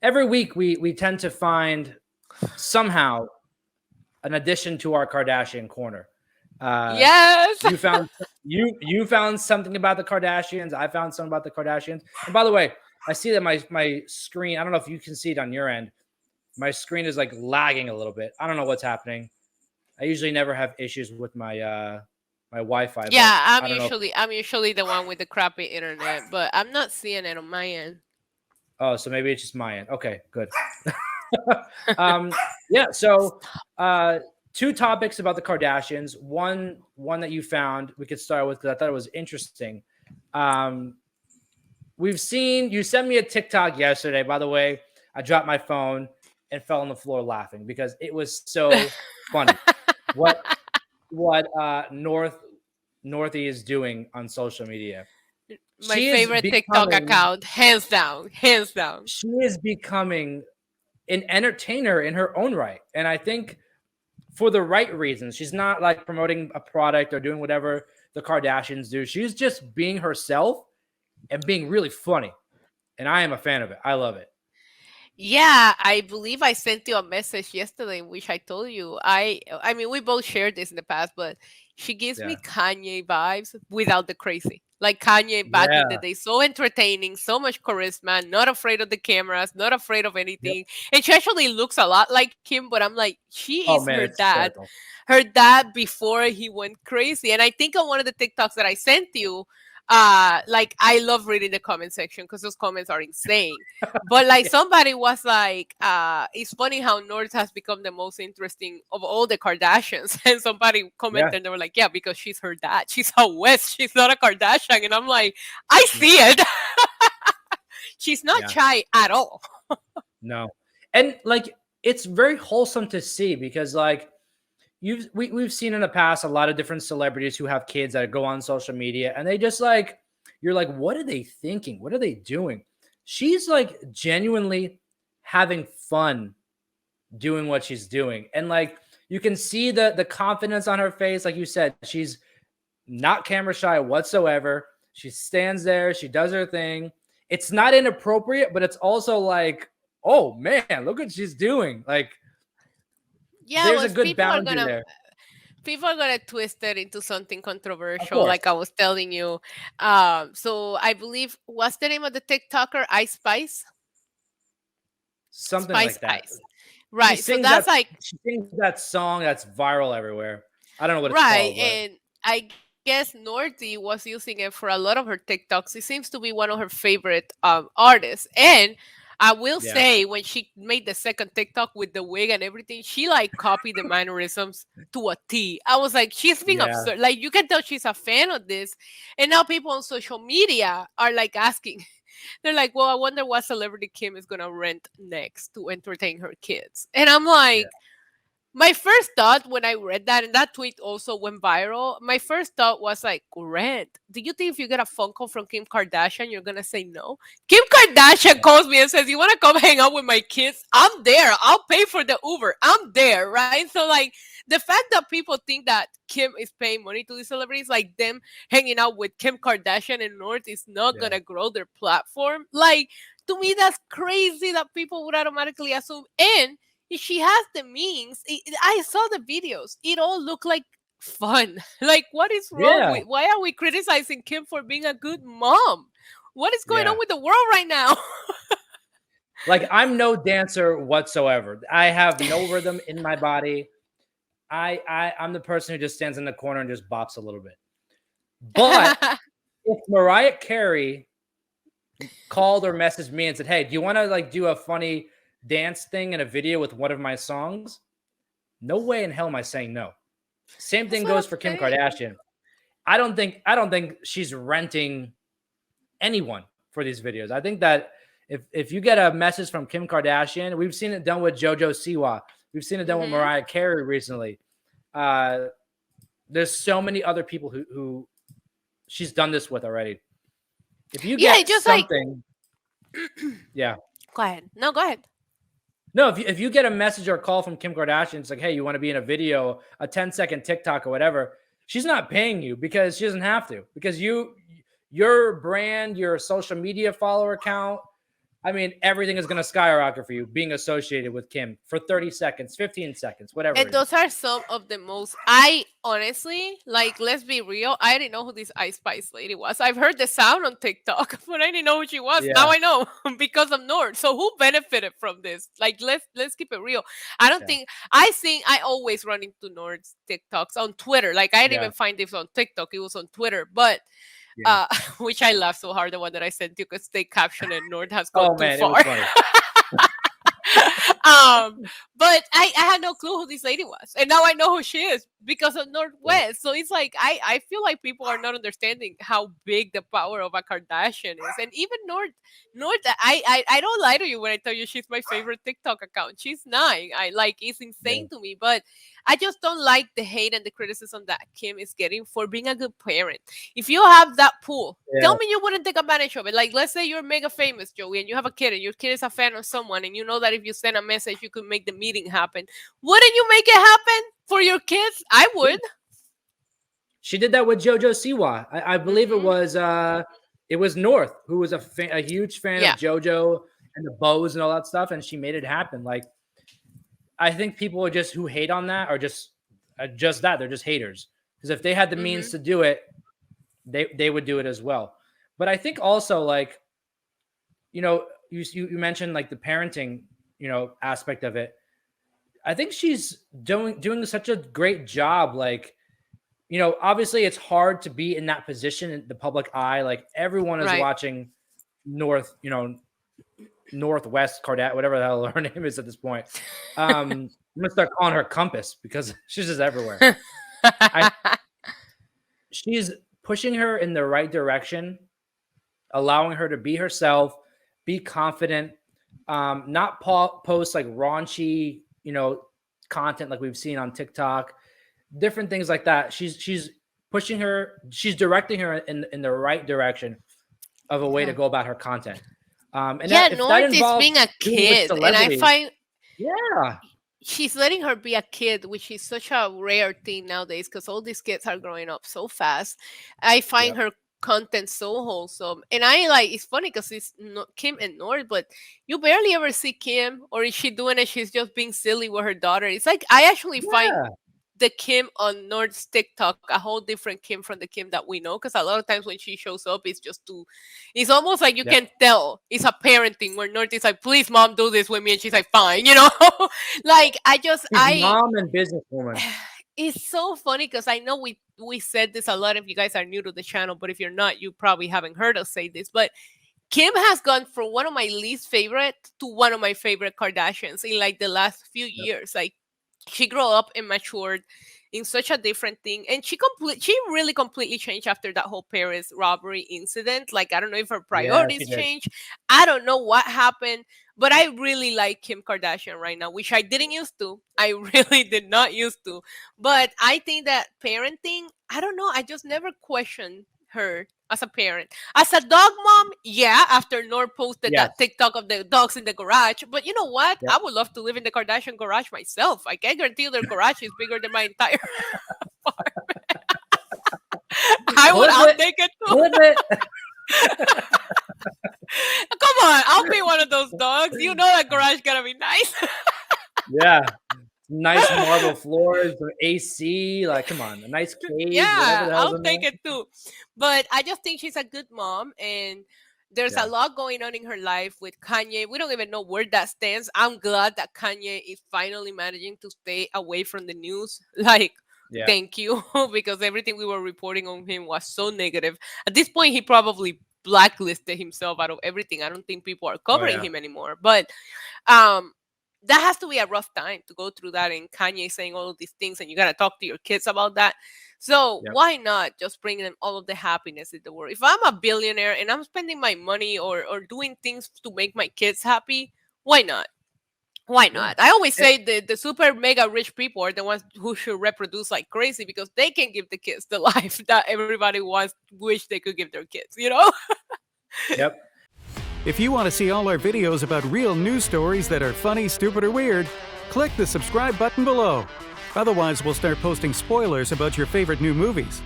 every week we tend to find somehow an addition to our Kardashian corner. Uh, Yes. you found you found something about the Kardashians. I found something about the Kardashians. And by the way, I see that my screen. I don't know if you can see it on your end. My screen is like lagging a little bit. I don't know what's happening. I usually never have issues with my Wi-Fi, but Yeah, I don't know. I'm usually the one with the crappy internet, but I'm not seeing it on my end. Oh, so maybe it's just my end. Okay, good. um, yeah. So, uh, two topics about the Kardashians. One that you found we could start with because I thought it was interesting. Um, we've seen you sent me a TikTok yesterday. By the way, I dropped my phone and fell on the floor laughing because it was so funny. What Northy is doing on social media. My She is favorite TikTok becoming account, hands down, hands down. she is becoming an entertainer in her own right. And I think for the right reasons. She's not like promoting a product or doing whatever the Kardashians do. She's just being herself and being really funny. And I am a fan of it. I love it. Yeah, I believe I sent you a message yesterday in which I told you I mean we both shared this in the past, but she gives me Yeah. Kanye vibes without the crazy. Like Kanye back in the Yeah. day, so entertaining, so much charisma, not afraid of the cameras, not afraid of Yep. anything. And she actually looks a lot like him, but I'm like, she Oh is man, it's hysterical. her dad before he went crazy. And I think on one of the TikToks that I sent you, like I love reading the comment section because those comments are insane. But like Yeah. somebody was like, it's funny how North has become the most interesting of all the Kardashians. And somebody Yeah. commented and they were like, yeah, because she's her dad. She's a West. She's not a Kardashian. And I'm like, I see it. She's not Yeah. shy at all. No. And like it's very wholesome to see because like we've seen in the past a lot of different celebrities who have kids that go on social media and they just like you're like what are they thinking, what are they doing? She's like genuinely having fun doing what she's doing, and like you can see the confidence on her face. Like you said, she's not camera shy whatsoever. She stands there, she does her thing. It's not inappropriate, but it's also like, oh man, look what she's doing. Like Yeah, there's well, a good boundary there. people are gonna twist it into something Of controversial, course. like I was telling you. So I believe what's the name of the TikToker? Ice Spice, Something Spice like that. Ice. Right. So that's like She sings that song that's viral everywhere. I don't know what it's right, called, but and I guess Norty was using it for a lot of her TikToks. It seems to be one of her favorite artists, and I will yeah, say when she made the second TikTok with the wig and everything, she like copied the mannerisms to a T. I was like, she's being yeah, absurd. Like you can tell she's a fan of this, and now people on social media are like asking. They're like, well, I wonder what celebrity Kim is gonna rent next to entertain her kids, and I'm yeah, like, my first thought when I read that, and that tweet also went viral, my first thought was like, Rent. Do you think if you get a phone call from Kim Kardashian, you're gonna say no? Kim Kardashian yeah, calls me and says, you wanna come hang out with my kids? I'm there. I'll pay for the Uber. I'm there, right? So like the fact that people think that Kim is paying money to these celebrities, like them hanging out with Kim Kardashian and North is not yeah, gonna grow their platform. Like to me, that's crazy that people would automatically assume. And if she has the means, I saw the videos. It all looked like fun. Like, what is wrong yeah, with? Why are we criticizing Kim for being a good mom? What is going on yeah. with the world right now? Like I'm no dancer whatsoever. I have no rhythm in my body. I'm the person who just stands in the corner and just bops a little bit. But if Mariah Carey called or messaged me and said, "Hey, do you want to like do a funny dance thing in a video with one of my songs?" No way in hell am I saying no. Same That's thing what I'm goes for Kim saying. Kardashian. I don't think she's renting anyone for these videos. I think that if you get a message from Kim Kardashian, we've seen it done with JoJo Siwa, we've seen it done with Hmm. Mariah Carey recently. Uh, there's so many other people who she's done this with already. If you Yeah, it get just like something, yeah. go ahead. No, go ahead. No, if you get a message or a call from Kim Kardashian, it's like, hey, you want to be in a video, a 10-second TikTok or whatever, she's not paying you because she doesn't have to. Because your brand, your social media follower count, I mean, everything is going to skyrocket for you being associated with Kim for 30 seconds, 15 seconds, whatever. And those are some of the most. I honestly, like, let's be real. I didn't know who this Ice Spice lady was. I've heard the sound on TikTok, but I didn't know who she was. Yeah. Now I know because of Nord. So who benefited from this? Like, let's keep it real. I don't think I always run into Nord's TikToks on Twitter. Like, I didn't even find this on TikTok. It was on Twitter, but. Which I laughed so hard, the one that I sent you, because they captioned it, Nord has gone too far. It was funny. But I had no clue who this lady was, and now I know who she is because of Northwest. So it's like I feel like people are not understanding how big the power of a Kardashian is, and even North. I don't lie to you when I tell you she's my favorite TikTok account. She's 9. It's insane to me, but I just don't like the hate and the criticism that Kim is getting for being a good parent. If you have that pool, tell me you wouldn't take advantage of it. Like, let's say you're mega famous, Joey, and you have a kid, and your kid is a fan of someone, and you know that if you send a message, you could make the meeting happen. Wouldn't you make it happen for your kids? I would. She did that with JoJo Siwa. I believe it was North, who was a huge fan of JoJo and the bows and all that stuff, and she made it happen. Like, I think people are who hate on that are just that. They're just haters. Because if they had the means to do it, they would do it as well. But I think also, like, you mentioned like the parenting, aspect of it. I think she's doing such a great job. Like, obviously it's hard to be in that position in the public eye. Like, everyone is watching Northwest Kardashian, whatever the hell her name is at this point. I'm gonna start calling her Compass because she's just everywhere. She's pushing her in the right direction, allowing her to be herself, be confident, not post like raunchy, content like we've seen on TikTok, different things like that. She's pushing her, she's directing her in the right direction of a way to go about her content. And North is being a kid, and I find she's letting her be a kid, which is such a rare thing nowadays because all these kids are growing up so fast. I find her content so wholesome, and it's funny because it's Kim and North, but you barely ever see Kim, or is she doing it? She's just being silly with her daughter. It's like I actually find the Kim on Nord's TikTok a whole different Kim from the Kim that we know, because a lot of times when she shows up, it's almost like you can tell it's a parenting where Nord is like, please mom, do this with me, and she's like, fine, like mom and businesswoman. It's so funny because I know we said this a lot if you guys are new to the channel, but if you're not, you probably haven't heard us say this, but Kim has gone from one of my least favorite to one of my favorite Kardashians in like the last few years. Like, she grew up and matured in such a different thing, and she really completely changed after that whole Paris robbery incident. Like, I don't know if her priorities changed. I don't know what happened, but I really like Kim Kardashian right now, which I didn't used to. I really did not used to. But I think that parenting, I don't know, I just never questioned her as a parent. As a dog mom, after Nord posted that TikTok of the dogs in the garage. But you know what? I would love to live in the Kardashian garage myself. I can guarantee you their garage is bigger than my entire apartment. I'll take it too. Come on, I'll be one of those dogs. You know that garage gotta be nice. Nice marble floors, AC, like, come on, a nice cage. I'll take it too. But I just think she's a good mom, and there's a lot going on in her life with Kanye. We don't even know where that stands. I'm glad that Kanye is finally managing to stay away from the news. Like, thank you, because everything we were reporting on him was so negative. At this point, he probably blacklisted himself out of everything. I don't think people are covering him anymore. But that has to be a rough time to go through that, and Kanye saying all of these things, and you got to talk to your kids about that. So why not just bring them all of the happiness in the world? If I'm a billionaire and I'm spending my money or doing things to make my kids happy, why not? Why not? I always say the super mega rich people are the ones who should reproduce like crazy, because they can give the kids the life that everybody wish they could give their kids, If you want to see all our videos about real news stories that are funny, stupid, or weird, click the subscribe button below. Otherwise, we'll start posting spoilers about your favorite new movies.